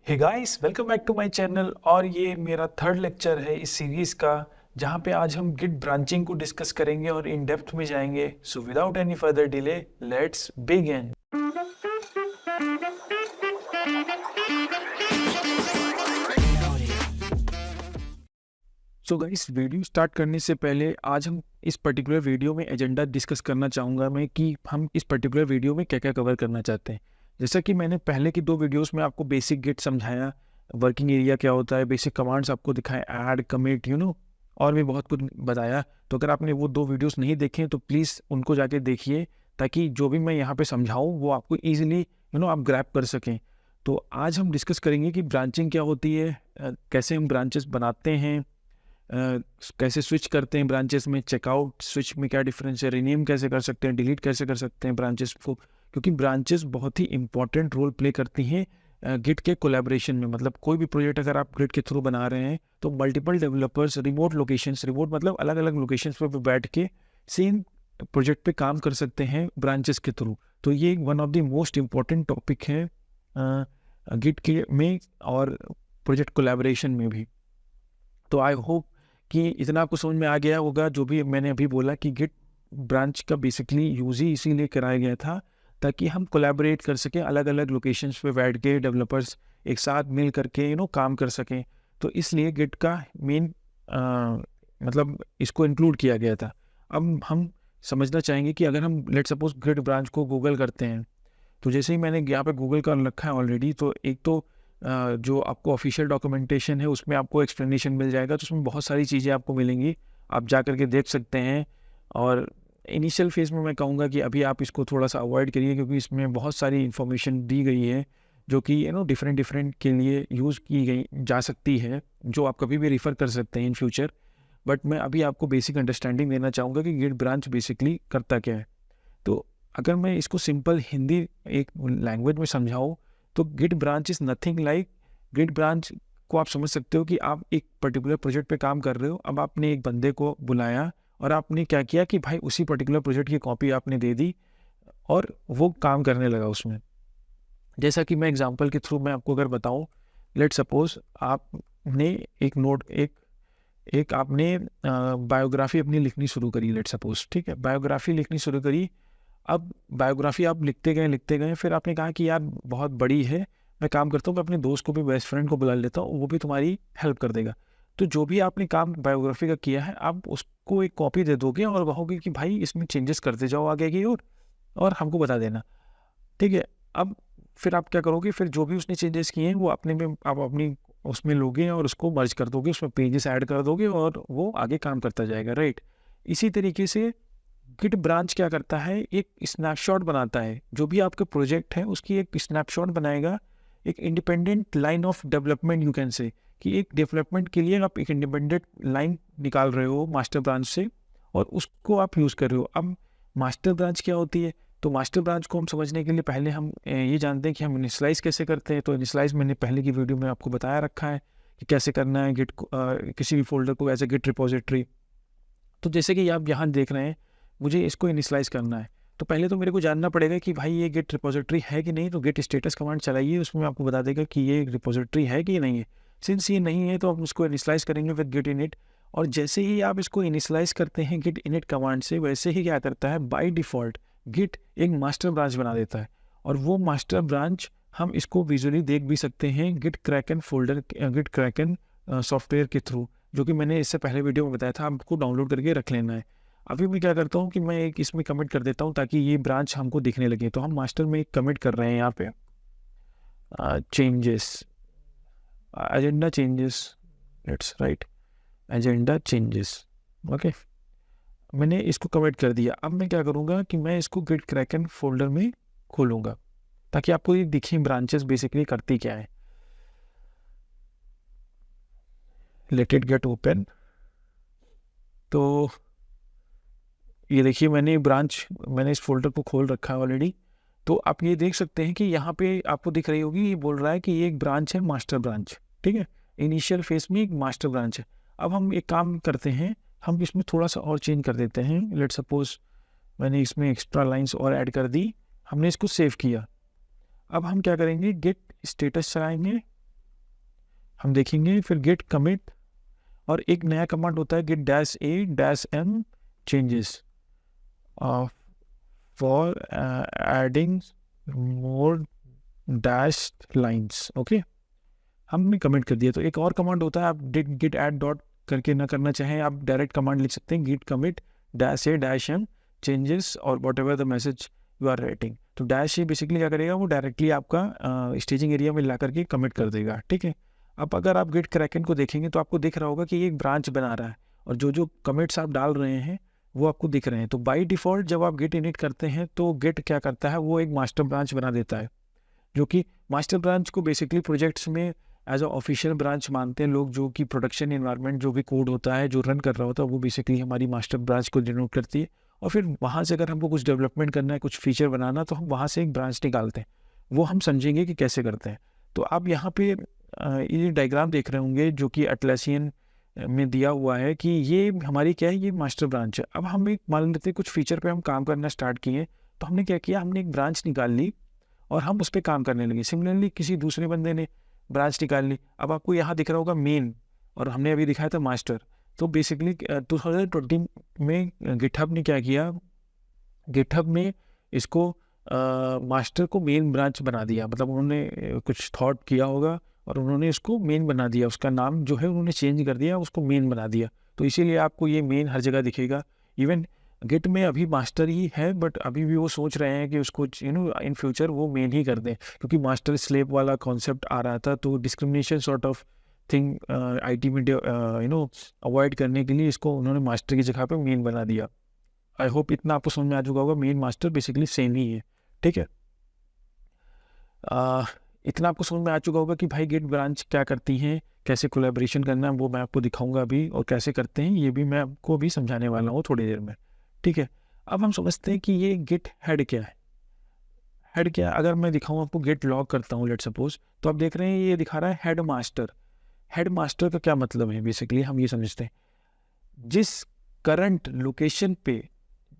Hey guys, welcome back to my channel. और ये मेरा थर्ड लेक्चर है इस सीरीज़ का, जहाँ पे आज हम गिट ब्रांचिंग को डिस्कस करेंगे और इन डेप्थ में जाएंगे। So without any further delay, let's begin. So guys, video start करने से पहले आज हम इस पर्टिकुलर वीडियो में एजेंडा डिस्कस करना चाहूँगा मैं कि हम इस पर्टिकुलर वीडियो में क्या क्या कवर करना चाहते हैं। जैसा कि मैंने पहले की 2 वीडियोस में आपको बेसिक गिट समझाया, वर्किंग एरिया क्या होता है, बेसिक कमांड्स आपको दिखाए, ऐड, कमिट, और भी बहुत कुछ बताया। तो अगर आपने वो 2 वीडियोस नहीं देखे तो प्लीज़ उनको जाके देखिए, ताकि जो भी मैं यहाँ पे समझाऊँ वो आपको ईजिली आप ग्रैब कर सकें। तो आज हम डिस्कस करेंगे कि ब्रांचिंग क्या होती है, कैसे हम ब्रांचेस बनाते हैं, कैसे स्विच करते हैं ब्रांचेस में, चेकआउट स्विच में क्या डिफरेंस है, रीनेम कैसे कर सकते हैं, डिलीट कैसे कर सकते हैं ब्रांचेस को, क्योंकि ब्रांचेस बहुत ही इंपॉर्टेंट रोल प्ले करती हैं गिट के कोलैबोरेशन में। मतलब कोई भी प्रोजेक्ट अगर आप गिट के थ्रू बना रहे हैं तो multiple developers remote locations, remote मतलब अलग अलग लोकेशंस पर बैठ के सेम प्रोजेक्ट पे काम कर सकते हैं ब्रांचेस के थ्रू। तो ये one of the most important topic है गिट के में और प्रोजेक्ट कोलैबोरेशन में भी। तो आई होप कि इतना आपको समझ में आ गया होगा जो भी मैंने अभी बोला कि गिट ब्रांच का बेसिकली यूज़ ही इसीलिए कराया गया था ताकि हम कोलैबोरेट कर सकें, अलग अलग लोकेशंस पे बैठ के डेवलपर्स एक साथ मिल करके काम कर सकें। तो इसलिए गिट का मेन मतलब इसको इंक्लूड किया गया था। अब हम समझना चाहेंगे कि अगर हम लेट सपोज गिट ब्रांच को गूगल करते हैं, तो जैसे ही मैंने यहाँ पे गूगल कर रखा है ऑलरेडी, तो एक तो जो आपको ऑफिशियल डॉक्यूमेंटेशन है उसमें आपको एक्सप्लेनेशन मिल जाएगा, तो उसमें बहुत सारी चीज़ें आपको मिलेंगी, आप जा कर के देख सकते हैं। और इनिशियल फेज़ में मैं कहूँगा कि अभी आप इसको थोड़ा सा अवॉइड करिए, क्योंकि इसमें बहुत सारी इन्फॉर्मेशन दी गई है जो कि डिफरेंट डिफरेंट के लिए यूज़ की गई जा सकती है, जो आप कभी भी रेफ़र कर सकते हैं इन फ्यूचर। बट मैं अभी आपको बेसिक अंडरस्टैंडिंग देना चाहूँगा कि गिट ब्रांच बेसिकली करता क्या है। तो अगर मैं इसको सिंपल हिंदी एक लैंग्वेज में समझाऊँ तो Git branch is nothing like, Git branch को आप समझ सकते हो कि आप एक पर्टिकुलर प्रोजेक्ट पे काम कर रहे हो। अब आपने एक बंदे को बुलाया और आपने क्या किया कि भाई उसी पर्टिकुलर प्रोजेक्ट की कॉपी आपने दे दी और वो काम करने लगा उसमें। जैसा कि मैं एग्जांपल के थ्रू मैं आपको अगर बताऊं, लेट सपोज आपने एक नोट एक आपने बायोग्राफी अपनी लिखनी शुरू करी, लेट सपोज, ठीक है, बायोग्राफी लिखनी शुरू करी। अब बायोग्राफी आप लिखते गए, फिर आपने कहा कि यार बहुत बड़ी है, मैं काम करता हूँ, मैं अपने दोस्त को भी, बेस्ट फ्रेंड को बुला लेता हूँ, वो भी तुम्हारी हेल्प कर देगा। तो जो भी आपने काम बायोग्राफी का किया है, आप उसको एक कॉपी दे दोगे और कहोगे कि भाई इसमें चेंजेस करते जाओ आगे की और हमको बता देना, ठीक है। अब फिर आप क्या करोगे, फिर जो भी उसने चेंजेस किए हैं वो अपने में आप अपनी उसमें लोगे और उसको मर्ज कर दोगे, उसमें पेजेस ऐड कर दोगे और वो आगे काम करता जाएगा, राइट। इसी तरीके से गिट ब्रांच क्या करता है, एक स्नैपशॉट बनाता है, जो भी आपका प्रोजेक्ट है उसकी एक स्नैपशॉट बनाएगा, एक independent line of development, you can say कि एक डेवलपमेंट के लिए आप एक इंडिपेंडेंट लाइन निकाल रहे हो मास्टर ब्रांच से और उसको आप यूज़ कर रहे हो। अब मास्टर ब्रांच क्या होती है, तो मास्टर ब्रांच को हम समझने के लिए पहले हम ये जानते हैं कि हम इनिशलाइज कैसे करते हैं। तो इनिशलाइज मैंने पहले की वीडियो में आपको बताया रखा है कि कैसे करना है गिट को, किसी भी फोल्डर को एज ए गिट रिपोजिटरी। तो जैसे कि आप यहाँ देख रहे हैं, मुझे इसको इनिशलाइज करना है, तो पहले तो मेरे को जानना पड़ेगा कि भाई ये गिट रिपोजिटरी है कि नहीं। तो गिट स्टेटस कमांड चलाइए, उसमें आपको बता देगा कि ये रिपोजिटरी है कि नहीं है। सिंस ये नहीं है तो हम उसको इनिशलाइज करेंगे विद गिट इनिट। और जैसे ही आप इसको इनिशलाइज करते हैं गिट इनिट कमांड से, वैसे ही क्या करता है, बाय डिफ़ॉल्ट गिट एक मास्टर ब्रांच बना देता है। और वो मास्टर ब्रांच हम इसको विजुअली देख भी सकते हैं Git Kraken folder, Git Kraken software के थ्रू, जो कि मैंने इससे पहले वीडियो में बताया था, आपको डाउनलोड करके रख लेना है। अभी मैं क्या करता हूँ कि मैं एक इसमें कमिट कर देता हूँ ताकि ये ब्रांच हमको दिखने लगे। तो हम मास्टर में एक कमिट कर रहे हैं यहाँ पे, changes, agenda changes, let's write agenda changes, okay. मैंने इसको कमिट कर दिया। अब मैं क्या करूँगा कि मैं इसको गिट क्रैकन फोल्डर में खोलूँगा ताकि आपको ये दिखे ब्रांचेस बेसिकली करती क्या है। Let it get open. तो ये देखिए मैंने इस फोल्डर को खोल रखा है ऑलरेडी। तो आप ये देख सकते हैं कि यहाँ पे आपको दिख रही होगी, ये बोल रहा है कि ये एक ब्रांच है, मास्टर ब्रांच, ठीक है। इनिशियल फेज में एक मास्टर ब्रांच है। अब हम एक काम करते हैं, हम इसमें थोड़ा सा और चेंज कर देते हैं। लेट सपोज मैंने इसमें एक्स्ट्रा लाइंस और ऐड कर दी, हमने इसको सेव किया। अब हम क्या करेंगे, गेट स्टेटस चलाएंगे हम देखेंगे। फिर गेट कमिट और एक नया कमांड होता है Git dash A dash M changes for adding more dash lines. Okay, हमने कमेंट कर दिया। तो एक और कमांड होता है, आप गिट ऐड डॉट करके ना करना चाहें, आप डायरेक्ट कमांड लिख सकते हैं गिट कमिट डैश ए डैश एम चेंजेस और whatever the message you are writing. तो डैश ए बेसिकली क्या करेगा, वो डायरेक्टली आपका स्टेजिंग एरिया में ला करके कमिट कर देगा। ठीक है, अब अगर आप गिट क्रैकन को देखेंगे तो आपको दिख रहा होगा कि ये एक ब्रांच बना रहा है और जो जो कमिट्स आप डाल रहे हैं वो आपको दिख रहे हैं। तो बाई डिफ़ॉल्ट जब आप गिट इनिट करते हैं तो गिट क्या करता है, वो एक मास्टर ब्रांच बना देता है, जो कि मास्टर ब्रांच को बेसिकली प्रोजेक्ट्स में एज अ ऑफिशियल ब्रांच मानते हैं लोग, जो कि प्रोडक्शन इन्वायरमेंट जो भी कोड होता है जो रन कर रहा होता है वो बेसिकली हमारी मास्टर ब्रांच को डिनोट करती है। और फिर वहाँ से अगर हमको कुछ डेवलपमेंट करना है, कुछ फीचर बनाना, तो हम वहाँ से एक ब्रांच निकालते हैं। वो हम समझेंगे कि कैसे करते हैं। तो आप यहाँ पे ये डायग्राम देख रहे होंगे जो कि एटलासियन में दिया हुआ है कि ये हमारी क्या है, ये मास्टर ब्रांच है। अब हम एक मान लेते हैं कुछ फीचर पे हम काम करना स्टार्ट किए, तो हमने क्या किया, हमने एक ब्रांच निकाल ली और हम उस पर काम करने लगे। सिमिलरली किसी दूसरे बंदे ने ब्रांच निकाल ली। अब आपको यहाँ दिख रहा होगा मेन और हमने अभी दिखाया था मास्टर। तो बेसिकली 2020 में गिटहब ने क्या किया, गिटहब में इसको मास्टर को मेन ब्रांच बना दिया। मतलब उन्होंने कुछ थॉट किया होगा और उन्होंने इसको मेन बना दिया, उसका नाम जो है उन्होंने चेंज कर दिया, उसको मेन बना दिया। तो इसीलिए आपको ये मेन हर जगह दिखेगा। इवन गिट में अभी मास्टर ही है, बट अभी भी वो सोच रहे हैं कि उसको इन फ्यूचर वो मेन ही कर दें, क्योंकि मास्टर स्लेव वाला कॉन्सेप्ट आ रहा था। तो discrimination sort of thing IT में अवॉइड करने के लिए इसको उन्होंने मास्टर की जगह पे मेन बना दिया। आई होप इतना आपको समझ में आ चुका होगा। मेन मास्टर बेसिकली सेम ही है। ठीक है, इतना आपको समझ में आ चुका होगा कि भाई गिट ब्रांच क्या करती हैं, कैसे कोलैबोरेशन करना है वो मैं आपको दिखाऊंगा अभी, और कैसे करते हैं ये भी मैं आपको अभी समझाने वाला हूँ थोड़ी देर में। ठीक है, अब हम समझते हैं कि ये गिट हेड क्या है। हेड क्या है, अगर मैं दिखाऊँ आपको, गिट लॉग करता हूँ लेट सपोज, तो आप देख रहे हैं ये दिखा रहा है हेड मास्टर। हेड मास्टर का क्या मतलब है, बेसिकली हम ये समझते हैं जिस करंट लोकेशन पे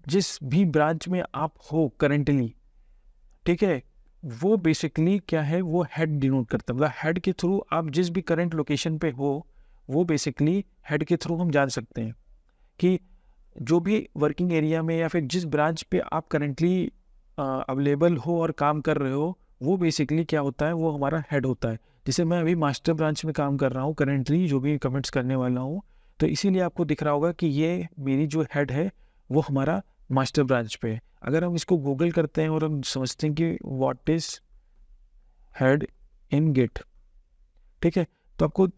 जिस भी ब्रांच में आप हो करेंटली, ठीक है, वो बेसिकली क्या है, वो हेड डिनोट करता है। मतलब हेड के थ्रू आप जिस भी करंट लोकेशन पे हो, वो बेसिकली हेड के थ्रू हम जान सकते हैं कि जो भी वर्किंग एरिया में या फिर जिस ब्रांच पे आप करेंटली अवेलेबल हो और काम कर रहे हो, वो बेसिकली क्या होता है, वो हमारा हेड होता है। जैसे मैं अभी मास्टर ब्रांच में काम कर रहा हूँ करेंटली, जो भी कमेंट्स करने वाला हूँ, तो इसीलिए आपको दिख रहा होगा कि ये मेरी जो हेड है वो हमारा मास्टर ब्रांच पे है। अगर हम इसको गूगल करते हैं और हम समझते हैं कि what is head in git, ठीक है, तो आपको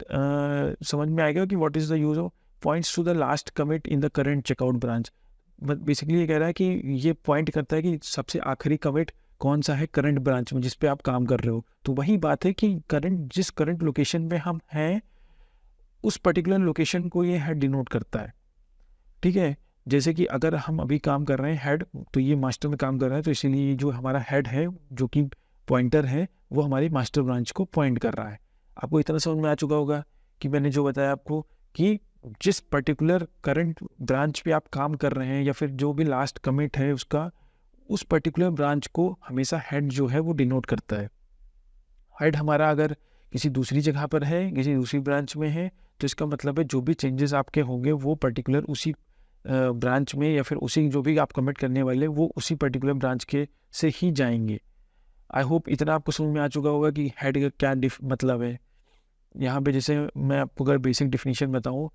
समझ में आएगा कि what is the use of points to the last commit in the current checkout branch. Basically ये कह रहा है कि ये पॉइंट करता है कि सबसे आखिरी कमिट कौन सा है करंट ब्रांच में जिस पे आप काम कर रहे हो। तो वही बात है कि जिस करंट लोकेशन में हम हैं उस पर्टिकुलर लोकेशन को ये हेड डिनोट करता है। ठीक है, जैसे कि अगर हम अभी काम कर रहे हैं हेड, तो ये मास्टर में काम कर रहा है, तो इसीलिए जो हमारा हेड है जो कि पॉइंटर है वो हमारी मास्टर ब्रांच को पॉइंट कर रहा है। आपको इतना समझ में आ चुका होगा कि मैंने जो बताया आपको कि जिस पर्टिकुलर करंट ब्रांच पे आप काम कर रहे हैं या फिर जो भी लास्ट कमिट है उसका, उस पर्टिकुलर ब्रांच को हमेशा हेड जो है वो डिनोट करता है। हेड हमारा अगर किसी दूसरी जगह पर है, किसी दूसरी ब्रांच में है, तो इसका मतलब है जो भी चेंजेस आपके होंगे वो पर्टिकुलर उसी ब्रांच में या फिर उसी जो भी आप कमिट करने वाले वो उसी पर्टिकुलर ब्रांच के से ही जाएंगे। आई होप इतना आपको समझ में आ चुका होगा कि हेड का क्या मतलब है। यहाँ पे जैसे मैं आपको अगर बेसिक डिफिनीशन बताऊँ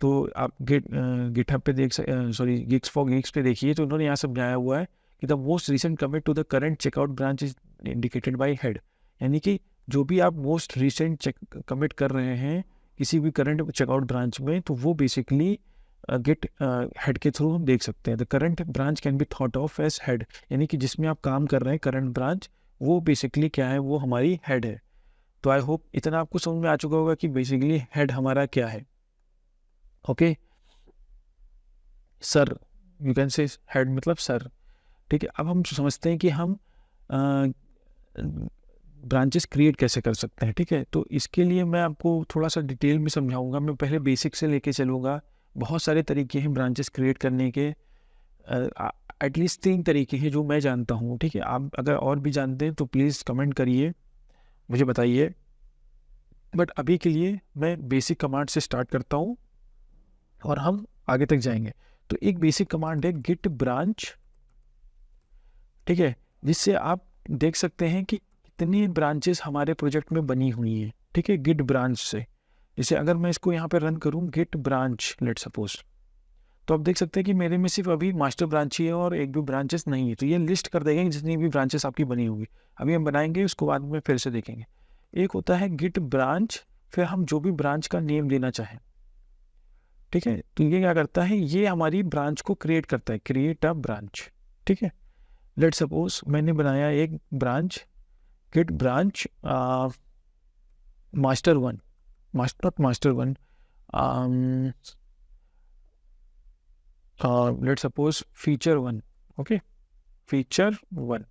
तो आप गिटहब पे गिग्स फॉर गिग्स पे देखिए, तो उन्होंने यहाँ समझाया हुआ है कि the most recent commit to the current checkout branch is indicated by head. यानी कि जो भी आप मोस्ट रिसेंट कमिट कर रहे हैं किसी भी करंट चेकआउट ब्रांच में, तो वो बेसिकली गेट हेड के थ्रू हम देख सकते हैं। The current branch can be thought of as head, यानी कि जिसमें आप काम कर रहे हैं करंट ब्रांच, वो बेसिकली क्या है, वो हमारी हेड है। तो आई होप इतना आपको समझ में आ चुका होगा कि बेसिकली हेड हमारा क्या है। Okay, sir, you can say head मतलब सर। ठीक है, अब हम समझते हैं कि हम ब्रांचेस क्रिएट कैसे कर सकते हैं। ठीक है, तो इसके लिए मैं आपको थोड़ा सा डिटेल में समझाऊंगा। मैं पहले बेसिक से लेके चलूँगा। बहुत सारे तरीके हैं ब्रांचेस क्रिएट करने के, एटलीस्ट 3 तरीके हैं जो मैं जानता हूँ। ठीक है, आप अगर और भी जानते हैं तो प्लीज़ कमेंट करिए, मुझे बताइए। बट अभी के लिए मैं बेसिक कमांड से स्टार्ट करता हूँ और हम आगे तक जाएंगे। तो एक बेसिक कमांड है गिट ब्रांच, ठीक है, जिससे आप देख सकते हैं कि कितनी ब्रांचेस हमारे प्रोजेक्ट में बनी हुई हैं, ठीक है, गिट ब्रांच से। जैसे अगर मैं इसको यहाँ पे रन करूँ गिट ब्रांच लेट सपोज, तो आप देख सकते हैं कि मेरे में सिर्फ अभी मास्टर ब्रांच ही है और एक भी ब्रांचेस नहीं है। तो ये लिस्ट कर देंगे जितनी भी ब्रांचेस आपकी बनी होगी। अभी हम बनाएंगे, उसको बाद में फिर से देखेंगे। एक होता है गिट ब्रांच, फिर हम जो भी ब्रांच का नेम देना चाहें, ठीक है, तो ये क्या करता है, ये हमारी ब्रांच को क्रिएट करता है, क्रिएट अ ब्रांच, ठीक है। लेट सपोज मैंने बनाया एक branch, git branch master one, master one, let suppose feature one, okay, feature one,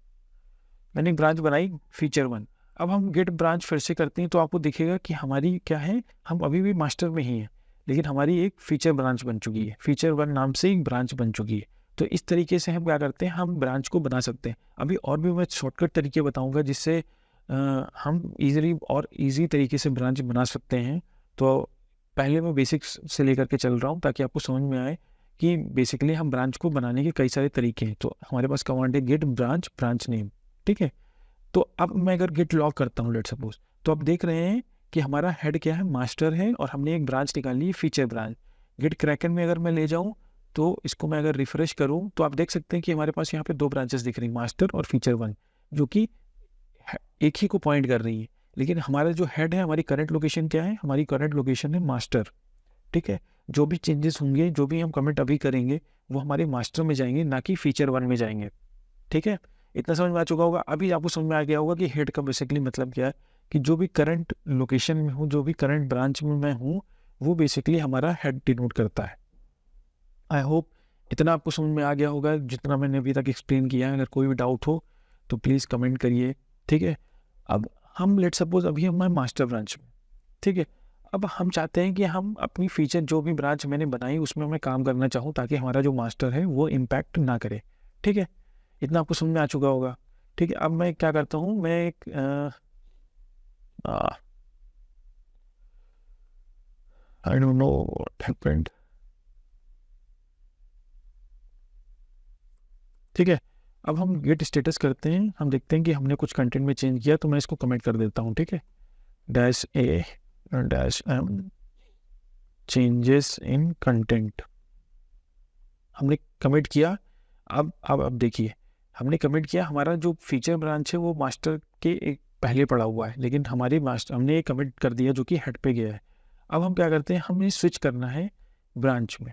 मैंने एक ब्रांच बनाई फीचर वन। अब हम गेट ब्रांच फिर से करते हैं तो आपको दिखेगा कि हमारी क्या है, हम अभी भी मास्टर में ही हैं, लेकिन हमारी एक फीचर ब्रांच बन चुकी है, फीचर वन नाम से एक ब्रांच बन चुकी है। तो इस तरीके से हम क्या करते हैं, हम ब्रांच को बना सकते हैं। अभी और भी मैं शॉर्टकट तरीके बताऊंगा जिससे हम ईजिली और ईजी तरीके से ब्रांच बना सकते हैं। तो पहले मैं बेसिक्स से लेकर के चल रहा हूँ ताकि आपको समझ में आए कि बेसिकली हम ब्रांच को बनाने के कई सारे तरीके हैं। तो हमारे पास कमांड है गेट ब्रांच, ब्रांच नेम, ठीक है। तो अब मैं अगर गिट लॉग करता हूँ लेट सपोज, तो आप देख रहे हैं कि हमारा हेड क्या है, मास्टर है, और हमने एक ब्रांच निकाली है फीचर ब्रांच। गिट क्रैकन में अगर मैं ले जाऊँ तो इसको मैं अगर रिफ्रेश करूँ तो आप देख सकते हैं कि हमारे पास यहाँ पे दो ब्रांचेस दिख रही हैं, मास्टर और फीचर वन, जो कि एक ही को पॉइंट कर रही है। लेकिन हमारा जो हेड है, हमारी करंट लोकेशन क्या है, हमारी करंट लोकेशन है मास्टर, ठीक है। जो भी चेंजेस होंगे, जो भी हम कमेंट अभी करेंगे, वो हमारे मास्टर में जाएंगे, ना कि फीचर वन में जाएंगे, ठीक है। इतना समझ में आ चुका होगा। अभी आपको समझ में आ गया होगा कि हेड का बेसिकली मतलब क्या है, कि जो भी करंट लोकेशन में हूँ, जो भी करंट ब्रांच में मैं हूँ, वो बेसिकली हमारा हेड डिनोट करता है। आई होप इतना आपको समझ में आ गया होगा जितना मैंने अभी तक एक्सप्लेन किया है। अगर कोई भी डाउट हो तो प्लीज़ कमेंट करिए, ठीक है। अब हम लेट सपोज अभी हम मास्टर ब्रांच में, ठीक है। अब हम चाहते हैं कि हम अपनी फीचर जो भी ब्रांच मैंने बनाई उसमें मैं काम करना चाहूँ ताकि हमारा जो मास्टर है वो इम्पैक्ट ना करे, ठीक है। इतना आपको समझ में आ चुका होगा, ठीक है। अब मैं क्या करता हूँ, मैं एक I don't know what happened, ठीक है। अब हम गेट स्टेटस करते हैं, हम देखते हैं कि हमने कुछ कंटेंट में चेंज किया, तो मैं इसको कमेंट कर देता हूँ, ठीक है। Dash A dash M changes in content, हमने कमिट किया। अब देखिए, हमने कमिट किया, हमारा जो फीचर ब्रांच है वो मास्टर के एक पहले पड़ा हुआ है, लेकिन हमारी मास्टर हमने एक कमिट कर दिया जो कि हेड पे गया है। अब हम क्या करते हैं, हमें स्विच करना है ब्रांच में।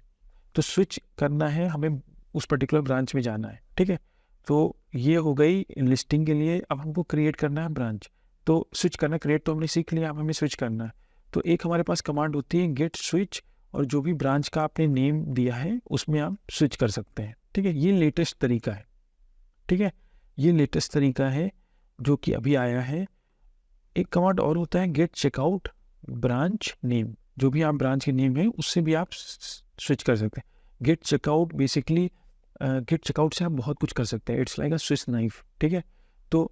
तो स्विच करना है, हमें उस पर्टिकुलर ब्रांच में जाना है, ठीक है। तो ये हो गई लिस्टिंग के लिए। अब हमको क्रिएट करना है ब्रांच, तो स्विच करना, क्रिएट तो हमने सीख लिया, अब हमें स्विच करना है। तो एक हमारे पास कमांड होती है गेट स्विच, और जो भी ब्रांच का आपने नेम दिया है उसमें आप स्विच कर सकते हैं, ठीक है। ये लेटेस्ट तरीका है, ठीक है, ये लेटेस्ट तरीका है जो कि अभी आया है। एक कमांड और होता है गेट चेकआउट ब्रांच नेम, जो भी आप ब्रांच के नेम है उससे भी आप स्विच कर सकते हैं। Git checkout basically, git checkout से आप बहुत कुछ कर सकते हैं, it's like a switch knife, ठीक है। तो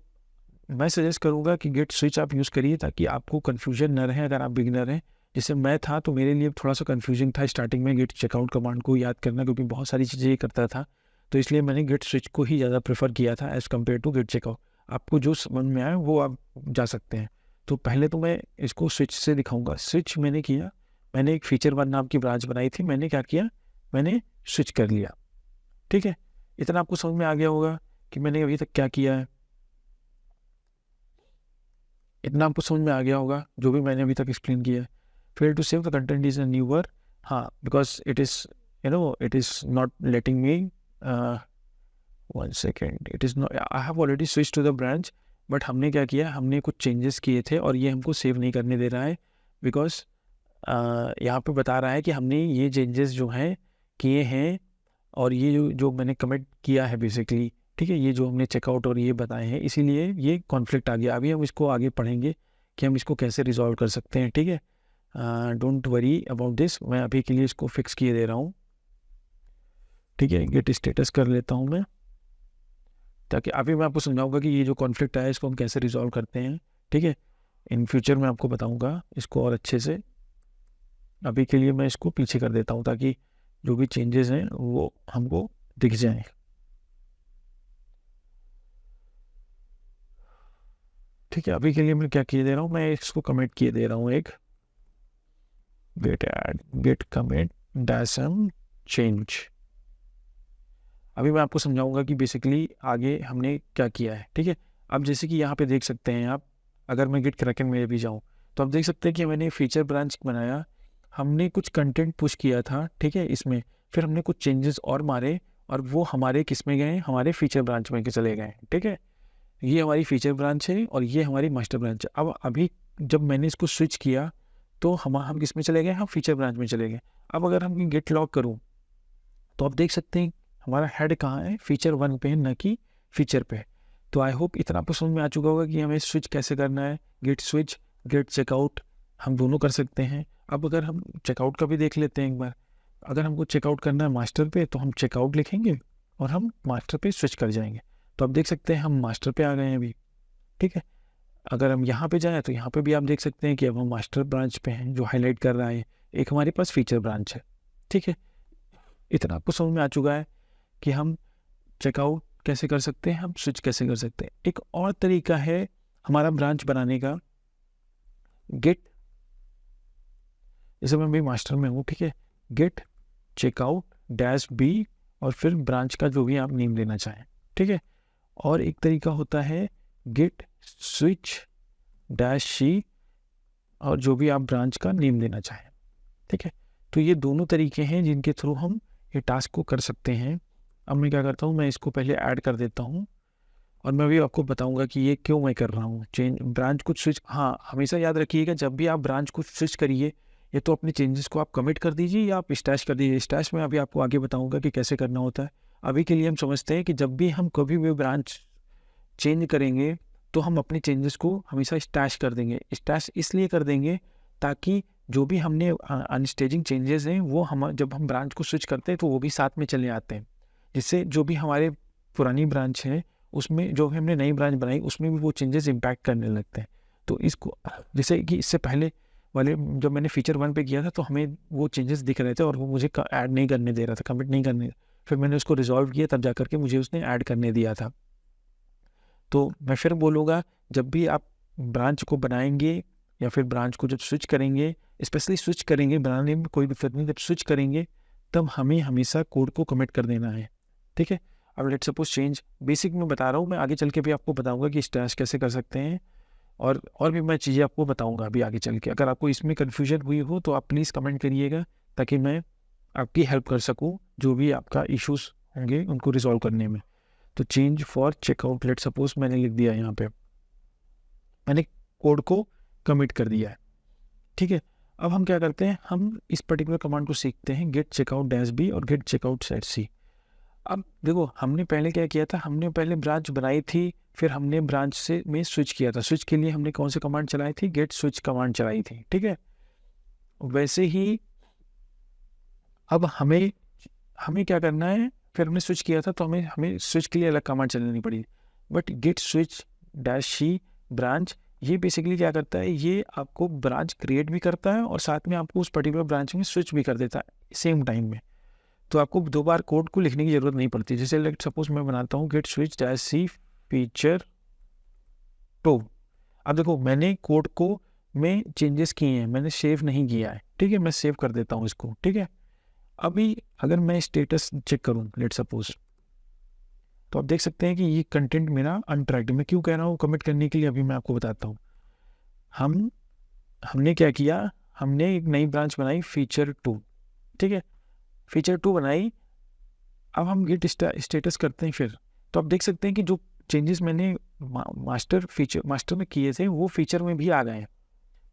मैं सजेस्ट करूंगा कि गेट स्विच आप यूज़ करिए ताकि आपको कन्फ्यूजन न रहे। अगर आप बिगिनर हैं, जैसे मैं था, तो मेरे लिए थोड़ा सा कन्फ्यूजिंग था स्टार्टिंग में गेट चेकआउट कमांड को याद करना, क्योंकि बहुत सारी चीज़ें ये करता था। तो इसलिए मैंने गेट स्विच को ही ज़्यादा प्रेफर किया था as compare to git checkout. आपको जो समझ में आए वो आप जा सकते हैं। तो पहले तो मैं इसको स्विच से दिखाऊंगा। स्विच मैंने किया, मैंने एक फीचर वन नाम की ब्रांच बनाई थी, मैंने क्या किया, मैंने स्विच कर लिया, ठीक है। इतना आपको समझ में आ गया होगा कि मैंने अभी तक क्या किया है। इतना आपको समझ में आ गया होगा जो भी मैंने अभी तक एक्सप्लेन किया है। Fail to save the content is a newer, हाँ, because it is it is not letting me, one second, it is not, I have already switch to the branch, but हमने क्या किया, हमने कुछ चेंजेस किए थे और ये हमको सेव नहीं करने दे रहा है, बिकॉज यहाँ पे बता रहा है कि हमने ये चेंजेस जो हैं किए हैं, और ये जो मैंने कमिट किया है बेसिकली, ठीक है, ये जो हमने चेकआउट और ये बताए हैं, इसीलिए ये कॉन्फ्लिक्ट आ गया। अभी हम इसको आगे पढ़ेंगे कि हम इसको कैसे रिजॉल्व कर सकते हैं, ठीक है। डोंट वरी अबाउट दिस, मैं अभी के लिए इसको फिक्स किए दे रहा हूँ, ठीक है। गेट स्टेटस कर लेता हूँ मैं, ताकि अभी मैं आपको समझाऊंगा कि ये जो कॉन्फ्लिक्ट आया है इसको हम कैसे रिजॉल्व करते हैं, ठीक है। इन फ्यूचर मैं आपको बताऊंगा इसको और अच्छे से। अभी के लिए मैं इसको पीछे कर देता हूँ ताकि जो भी चेंजेस हैं वो हमको दिख जाएं। ठीक है, अभी के लिए मैं क्या किए दे रहा हूँ, मैं इसको कमेंट किए दे रहा हूँ एक git add git commit dash m change. अभी मैं आपको समझाऊंगा कि बेसिकली आगे हमने क्या किया है। ठीक है, अब जैसे कि यहाँ पे देख सकते हैं आप, अगर मैं गिट क्रैकन में भी जाऊँ तो आप देख सकते हैं कि मैंने फीचर ब्रांच बनाया, हमने कुछ कंटेंट पुश किया था, ठीक है इसमें, फिर हमने कुछ चेंजेस और मारे और वो हमारे किस में गए, हमारे फीचर ब्रांच में के चले गए। ठीक है, ये हमारी फीचर ब्रांच है और ये हमारी मास्टर ब्रांच है। अब अभी जब मैंने इसको स्विच किया तो हम किस में चले गए, हम फीचर ब्रांच में चले गए। अब अगर हम गेट लॉग करूँ तो आप देख सकते हैं हमारा हेड कहाँ है, फीचर 1 पे है, न कि फीचर पे। तो आई होप इतना आपको समझ में आ चुका होगा कि हमें स्विच कैसे करना है। गेट स्विच, गेट चेकआउट हम दोनों कर सकते हैं। अब अगर हम चेकआउट का भी देख लेते हैं एक बार, अगर हमको चेकआउट करना है मास्टर पे तो हम चेकआउट लिखेंगे और हम मास्टर पे स्विच कर जाएंगे। तो आप देख सकते हैं हम मास्टर पे आ गए हैं अभी। ठीक है, अगर हम यहाँ पे जाएँ तो यहाँ पे भी आप देख सकते हैं कि अब हम मास्टर ब्रांच पे हैं, जो हाईलाइट कर रहा है एक हमारे पास फीचर ब्रांच है। ठीक है, इतना आपको समझ में आ चुका है कि हम चेकआउट कैसे कर सकते हैं, हम स्विच कैसे कर सकते हैं। एक और तरीका है हमारा ब्रांच बनाने का, गेट, जैसे मैं भी मास्टर में हूँ, ठीक है, गेट चेकआउट डैश बी और फिर ब्रांच का जो भी आप नेम देना चाहें। ठीक है, और एक तरीका होता है गेट स्विच डैश सी और जो भी आप ब्रांच का नेम देना चाहें। ठीक है, तो ये दोनों तरीके हैं जिनके थ्रू हम ये टास्क को कर सकते हैं। अब मैं क्या करता हूँ, मैं इसको पहले ऐड कर देता हूँ और मैं भी आपको बताऊंगा कि ये क्यों मैं कर रहा हूँ चेंज ब्रांच को स्विच। हाँ, हमेशा याद रखिएगा जब भी आप ब्रांच को स्विच करिए ये तो अपने चेंजेस को आप कमिट कर दीजिए या आप स्टैश कर दीजिए। स्टैश में अभी आपको आगे बताऊंगा कि कैसे करना होता है। अभी के लिए हम समझते हैं कि जब भी हम कभी भी ब्रांच चेंज करेंगे तो हम अपने चेंजेस को हमेशा स्टैश कर देंगे। स्टैश इसलिए कर देंगे ताकि जो भी हमने अनस्टेजिंग चेंजेस हैं वो हम जब हम ब्रांच को स्विच करते हैं तो वो भी साथ में चले आते हैं, जिससे जो भी हमारे पुरानी ब्रांच है उसमें जो हमने नई ब्रांच बनाई उसमें भी वो चेंजेस इम्पैक्ट करने लगते हैं। तो इसको जैसे कि इससे पहले वाले जब मैंने फीचर 1 पे किया था तो हमें वो चेंजेस दिख रहे थे और वो मुझे ऐड नहीं करने दे रहा था, कमिट नहीं करने। फिर मैंने उसको रिजॉल्व किया तब जा करके मुझे उसने ऐड करने दिया था। तो मैं फिर बोलूँगा जब भी आप ब्रांच को बनाएंगे या फिर ब्रांच को जब स्विच करेंगे, स्पेशली स्विच करेंगे, बनाने में कोई दिक्कत नहीं, जब स्विच करेंगे तब हमें हमेशा कोड को कमिट कर देना है। ठीक है, अब लेट सपोज चेंज बेसिक में बता रहा हूँ, मैं आगे चल के भी आपको बताऊंगा कि स्टैश कैसे कर सकते हैं और भी मैं चीज़ें आपको बताऊंगा अभी आगे चल के। अगर आपको इसमें कन्फ्यूजन हुई हो तो आप प्लीज़ कमेंट करिएगा ताकि मैं आपकी हेल्प कर सकूँ जो भी आपका इश्यूज होंगे उनको रिजॉल्व करने में। तो change for checkout let suppose मैंने लिख दिया, यहाँ पे मैंने कोड को कमिट कर दिया है। ठीक है, अब हम क्या करते हैं, हम इस पर्टिकुलर कमांड को सीखते हैं, गेट चेकआउट डैश बी और गेट चेकआउट सेट सी। अब देखो हमने पहले क्या किया था, हमने पहले ब्रांच बनाई थी, फिर हमने ब्रांच से में स्विच किया था। स्विच के लिए हमने कौन सी कमांड चलाई थी, गेट स्विच कमांड चलाई थी। ठीक है, वैसे ही अब हमें हमें क्या करना है, फिर हमने स्विच किया था तो हमें हमें स्विच के लिए अलग कमांड चलानी पड़ी। But git switch dash c branch ये बेसिकली क्या करता है, ये आपको ब्रांच क्रिएट भी करता है और साथ में आपको उस पर्टिकुलर ब्रांच में स्विच भी कर देता है सेम टाइम में। तो आपको 2 बार कोड को लिखने की ज़रूरत नहीं पड़ती। जैसे लेट सपोज मैं बनाता हूँ गेट स्विच डैश सी फीचर 2। अब देखो मैंने कोड को में चेंजेस किए हैं, मैंने सेव नहीं किया है। ठीक है, मैं सेव कर देता हूँ इसको। ठीक है, अभी अगर मैं स्टेटस चेक करूँ लेट सपोज तो आप देख सकते हैं कि ये कंटेंट मेरा अनट्रैक्ड। मैं क्यों कह रहा हूँ कमिट करने के लिए, अभी मैं आपको बताता हूँ। हमने क्या किया, हमने एक नई ब्रांच बनाई फीचर 2। ठीक है, फीचर 2 बनाई, अब हम गेट स्टेटस करते हैं फिर। तो आप देख सकते हैं कि जो चेंजेस मैंने मास्टर में किए थे वो फीचर में भी आ गए हैं।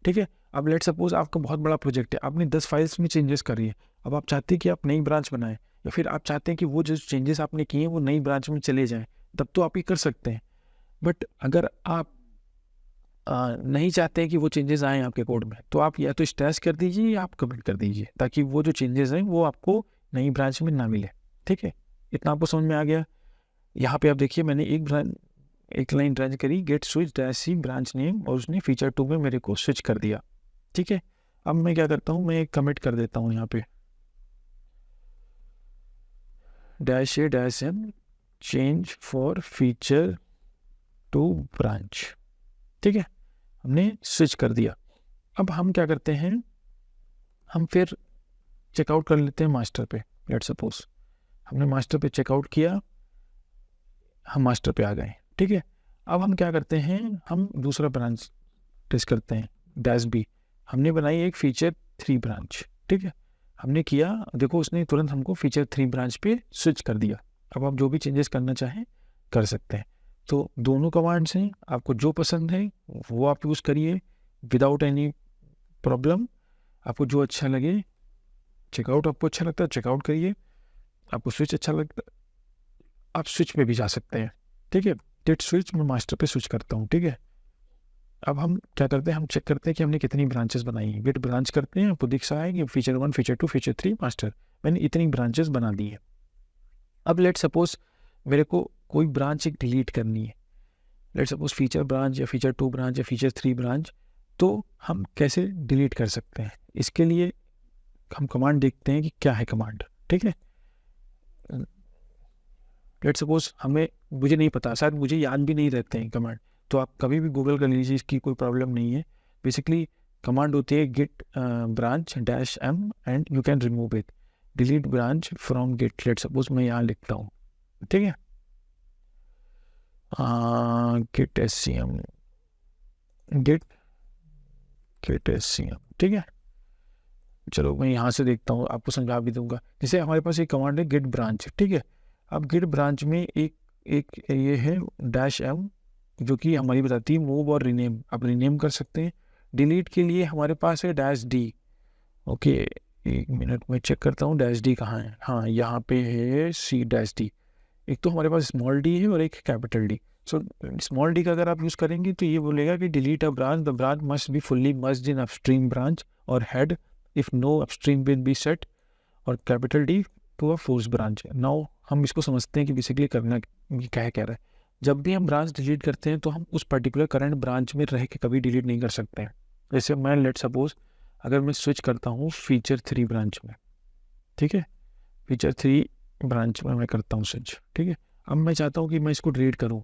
ठीक है, अब लेट सपोज आपका बहुत बड़ा प्रोजेक्ट है, आपने 10 फाइल्स में चेंजेस करी है, अब आप चाहते हैं कि आप नई ब्रांच बनाएं या फिर आप चाहते हैं कि वो जो चेंजेस आपने किए हैं वो नई ब्रांच में चले जाएं, तब तो आप ये कर सकते हैं। बट अगर आप नहीं चाहते हैं कि वो चेंजेस आएँ आपके कोड में, तो आप या तो स्टैश कर दीजिए या आप कमिट कर दीजिए ताकि वो जो चेंजेस हैं वो आपको नई ब्रांच में ना मिले। ठीक है, इतना आपको समझ में आ गया। यहाँ पे आप देखिए मैंने एक एक लाइन रन करी, gate switch dash c branch name, और उसने फीचर 2 में मेरे को स्विच कर दिया। ठीक है, अब मैं क्या करता हूँ, मैं एक कमिट कर देता हूँ यहाँ पे, dash A dash m change for feature 2 branch. ठीक है, हमने स्विच कर दिया। अब हम क्या करते हैं, हम फिर चेकआउट कर लेते हैं मास्टर पे। लेट सपोज हमने मास्टर पे चेकआउट किया, हम मास्टर पे आ गए। ठीक है, अब हम क्या करते हैं, हम दूसरा ब्रांच टेस्ट करते हैं, डैश बी। हमने बनाई एक फीचर 3 ब्रांच। ठीक है, हमने किया, देखो उसने तुरंत हमको फीचर 3 ब्रांच पे स्विच कर दिया। अब आप जो भी चेंजेस करना चाहें कर सकते हैं। तो दोनों कमांड्स हैं, आपको जो पसंद है वो आप यूज़ करिए विदाउट एनी प्रॉब्लम। आपको जो अच्छा लगे, चेकआउट आपको अच्छा लगता है चेकआउट करिए, आपको स्विच अच्छा लगता है आप स्विच पे भी जा सकते हैं। ठीक है, गेट स्विच मैं मास्टर पे स्विच करता हूँ। ठीक है, अब हम क्या करते हैं, हम चेक करते हैं कि हमने कितनी ब्रांचेस बनाई हैं। गेट ब्रांच करते हैं, आपको दिख रहा है कि फीचर 1 फीचर 2 फीचर 3 मास्टर, मैंने इतनी ब्रांचेस बना दी है। अब लेट सपोज मेरे को कोई ब्रांच एक डिलीट करनी है, लेट सपोज फीचर ब्रांच या फीचर 2 ब्रांच या फीचर 3 ब्रांच, तो हम कैसे डिलीट कर सकते हैं, इसके लिए हम कमांड देखते हैं कि क्या है कमांड। ठीक है, लेट सपोज मुझे नहीं पता, शायद मुझे याद भी नहीं रहते हैं कमांड, तो आप कभी भी गूगल कर लीजिए, इसकी कोई प्रॉब्लम नहीं है। बेसिकली कमांड होती है git branch dash m and you can remove it, delete branch from git. Let suppose मैं यहाँ लिखता हूँ, ठीक है, git S C M, git git S C M. ठीक है, चलो मैं यहाँ से देखता हूँ, आपको समझा भी दूंगा। जैसे हमारे पास एक कमांड है गिट ब्रांच। ठीक है, अब गिट ब्रांच में एक एक ये है डैश एम, जो कि हमारी बताती है मूव और रीनेम, आप रीनेम कर सकते हैं। डिलीट के लिए हमारे पास है डैश डी। ओके, एक मिनट में चेक करता हूँ डैश डी कहाँ है। हाँ, यहाँ पे है सी डैश डी। एक तो हमारे पास स्मॉल डी है और एक capital D. So small D का अगर आप यूज़ करेंगे तो ये बोलेगा कि delete a branch, the branch must be fully merged in upstream branch और head if no upstream been be set, और capital D to a force branch. Now हम इसको समझते हैं कि बेसिकली करना ये क्या कह रहा है। जब भी हम ब्रांच डिलीट करते हैं तो हम उस पर्टिकुलर करंट ब्रांच में रह के कभी डिलीट नहीं कर सकते हैं। जैसे मैं लेट सपोज अगर मैं स्विच करता हूँ फीचर 3 ब्रांच में, ठीक है, फीचर 3 ब्रांच में मैं करता हूँ स्विच। ठीक है, अब मैं चाहता हूँ कि मैं इसको डिलीट करूँ,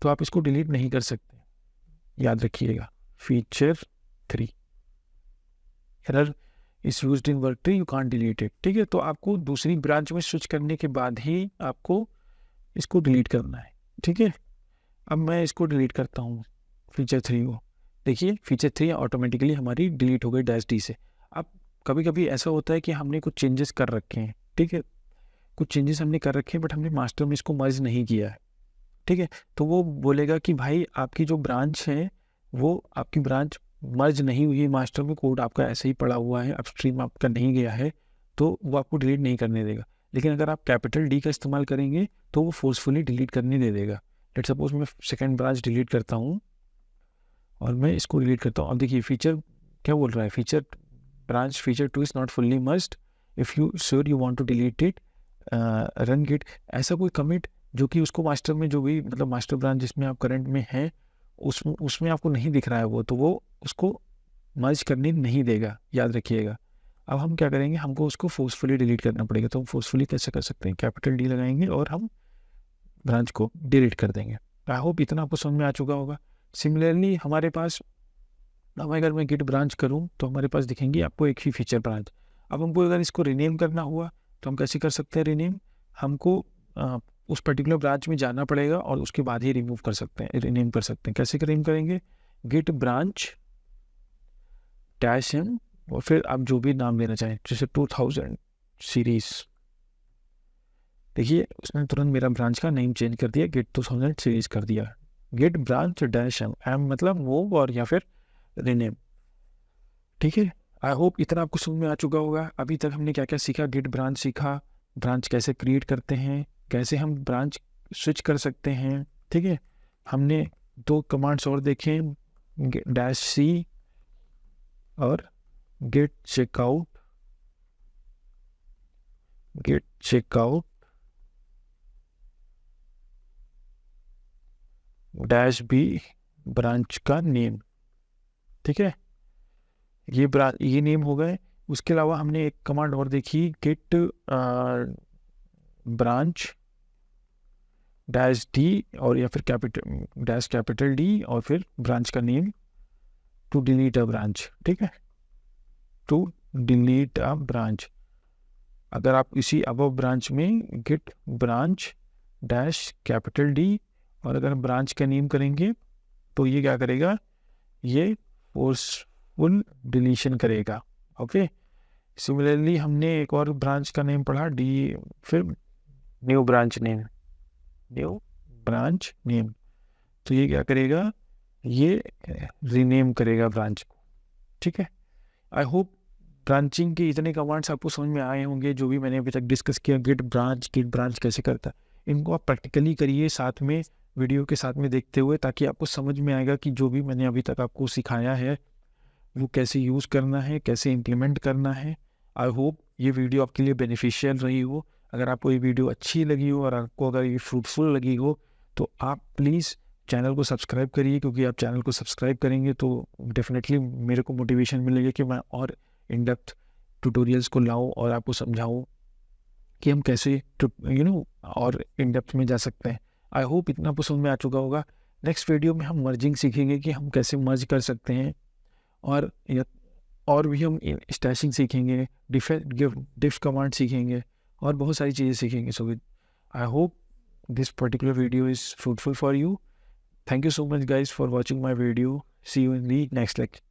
तो आप इसको डिलीट नहीं कर सकते, याद रखिएगा। Feature 3 error is used in work tree, you can't delete it. ठीक है, तो आपको दूसरी ब्रांच में स्विच करने के बाद ही आपको इसको डिलीट करना है। ठीक है, अब मैं इसको डिलीट करता हूँ फीचर 3 को। देखिए फीचर 3 ऑटोमेटिकली हमारी डिलीट हो गई डैश डी से। अब कभी कभी ऐसा होता है कि हमने कुछ चेंजेस कर रखे हैं। ठीक है, कुछ चेंजेस हमने कर रखे हैं बट हमने मास्टर में इसको मर्ज नहीं किया है। ठीक है, तो वो बोलेगा कि भाई आपकी जो ब्रांच है वो आपकी ब्रांच मर्ज नहीं हुई है मास्टर में, कोड आपका ऐसे ही पड़ा हुआ है, अपस्ट्रीम आपका नहीं गया है, तो वो आपको डिलीट नहीं करने देगा। लेकिन अगर आप कैपिटल डी का इस्तेमाल करेंगे तो वो फोर्सफुली डिलीट करने दे देगा। लेट सपोज मैं सेकेंड ब्रांच डिलीट करता हूँ और मैं इसको डिलीट करता हूँ। अब देखिए फीचर क्या बोल रहा है, feature branch feature 2 is not fully merged, if you sure you want to delete it run git. ऐसा कोई कमिट जो कि उसको मास्टर में जो भी मतलब मास्टर ब्रांच जिसमें आप करंट में हैं उसमें आपको नहीं दिख रहा है वो, तो वो उसको मर्ज करने नहीं देगा, याद रखिएगा। अब हम क्या करेंगे, हमको उसको फोर्सफुली डिलीट करना पड़ेगा। तो हम फोर्सफुली कैसे कर सकते हैं, कैपिटल डी लगाएंगे और हम ब्रांच को डिलीट कर देंगे। आई होप इतना आपको समझ में आ चुका होगा। सिमिलरली हमारे पास, अब अगर मैं गिट ब्रांच करूँ तो हमारे पास दिखेंगी आपको एक ही फीचर ब्रांच। अब हमको अगर इसको रिनेम करना हुआ तो हम कैसे कर सकते हैं रिनेम, हमको उस पर्टिकुलर ब्रांच में जाना पड़ेगा और उसके बाद ही रिमूव कर सकते हैं, रिनेम कर सकते हैं। कैसे रिनेम करेंगे, गिट ब्रांच डैश एम और फिर आप जो भी नाम देना चाहें, जैसे 2000 सीरीज। देखिए उसने तुरंत मेरा ब्रांच का नेम चेंज कर दिया, गिट 2000 सीरीज कर दिया। Git branch dash m, m मतलब मूव और या फिर रिनेम। ठीक है, आई होप इतना आपको समझ में आ चुका होगा। अभी तक हमने क्या क्या सीखा, गिट ब्रांच सीखा, ब्रांच कैसे क्रिएट करते हैं, कैसे हम ब्रांच स्विच कर सकते हैं। ठीक है, हमने 2 कमांड्स और देखे, डैश सी और git checkout, git checkout dash b branch का नेम। ठीक है, ये नेम हो गए। उसके अलावा हमने एक कमांड और देखी, गेट ब्रांच डैश डी और या फिर कैपिटल डी और फिर ब्रांच का name to delete a branch. ठीक है, टू डिलीट अ ब्रांच। अगर आप इसी अबव ब्रांच में git branch dash capital D और अगर ब्रांच का नेम करेंगे तो ये क्या करेगा, ये फोर्सफुल डिलीशन करेगा। ओके, सिमिलरली हमने एक और ब्रांच का नेम पढ़ा डी, फिर न्यू ब्रांच नेम, तो ये क्या करेगा, ये रीनेम करेगा ब्रांच को। ठीक है, आई होप ब्रांचिंग के इतने कमांड्स आपको समझ में आए होंगे, जो भी मैंने अभी तक डिस्कस किया, गेट ब्रांच कैसे करता है। इनको आप प्रैक्टिकली करिए साथ में, वीडियो के साथ में देखते हुए, ताकि आपको समझ में आएगा कि जो भी मैंने अभी तक आपको सिखाया है वो कैसे यूज़ करना है, कैसे इम्प्लीमेंट करना है। आई होप ये वीडियो आपके लिए बेनिफिशियल रही हो। अगर आपको ये वीडियो अच्छी लगी हो और आपको अगर ये फ्रूटफुल लगी हो तो आप प्लीज़ चैनल को सब्सक्राइब करिए, क्योंकि आप चैनल को सब्सक्राइब करेंगे तो डेफिनेटली मेरे को मोटिवेशन मिलेगा कि मैं और इन डेप्थ ट्यूटोरियल्स को लाऊं और आपको समझाऊं कि हम कैसे और इन डेप्थ में जा सकते हैं। आई होप इतना आपको समझ में आ चुका होगा। नेक्स्ट वीडियो में हम मर्जिंग सीखेंगे कि हम कैसे मर्ज कर सकते हैं, और भी हम स्टैशिंग सीखेंगे, डिफ कमांड सीखेंगे और बहुत सारी चीज़ें सीखेंगे। So I hope this particular video is fruitful for you. Thank you so much guys for watching my video. See you in the next lecture.